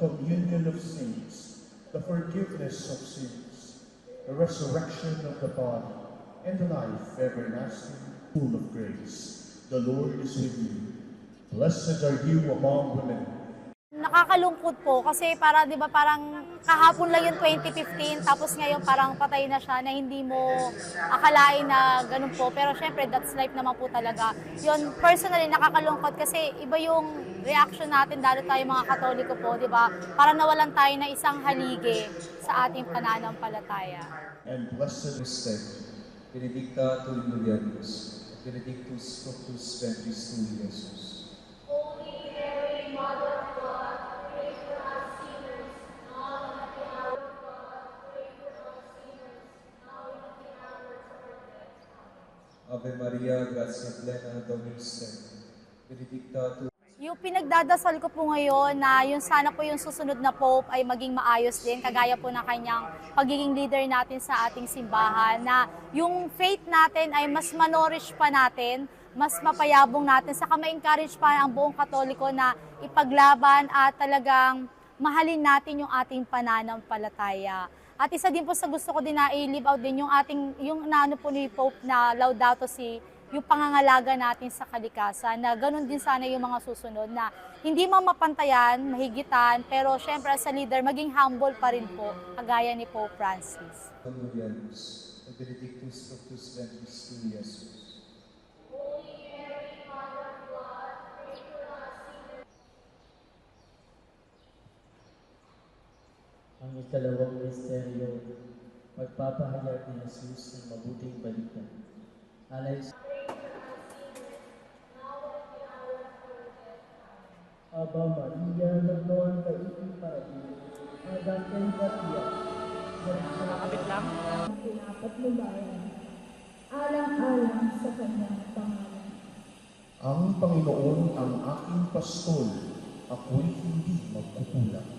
communion of saints, the forgiveness of sins, the resurrection of the body, and the life everlasting, full of grace. The Lord is with you. Blessed are you among women. Nakakalungkot po kasi para 'di ba parang kahapon lang yung 2015 tapos ngayon parang patay na siya na hindi mo akalain na ganun po. Pero syempre that's life naman po talaga. Yun personally nakakalungkot kasi iba yung reaction natin lalo tayo mga Katoliko po, 'di ba? Para nawalan tayo ng isang haligi sa ating pananampalataya. And blessed is Benedicta tu in mulieribus, benedictus fructus ventris tui, Iesus. Holy Mary, Mother of God, pray for us sinners, now and at the hour of God. Pray for us sinners, now and at the hour of our death. Ave Maria, gratia plena, Dominus tecum, benedicta tu. Yung pinagdadasal ko po ngayon na yung sana po yung susunod na Pope ay maging maayos din, kagaya po ng kanyang pagiging leader natin sa ating simbahan, na yung faith natin ay mas manorish pa natin, mas mapayabong natin, saka ma-encourage pa ang buong Katoliko na ipaglaban at talagang mahalin natin yung ating pananampalataya. At isa din po sa gusto ko din na i-live out din yung naano po ni Pope na Laudato Si, yung pangangalaga natin sa kalikasan, na ganun din sana yung mga susunod, na hindi man mapantayan, mahigitan, pero syempre sa leader, maging humble pa rin po, kagaya ni Pope Francis. Mulieribus, benedictus fructus ventris tui, Iesus. Holy Mary, Mother of God, pray for us sinners. Ang ikalawang misteryo, pagpapahayag ni Jesus ng mabuting balita. Alay sa Aba Maria, nagnoon ka iting parating, agantay batia, Nakakabit lang. Pinapat mo bayan, alang-alang sa kanyang pangalan. ang Panginoon ang aking pastol, ako'y hindi magkukulang.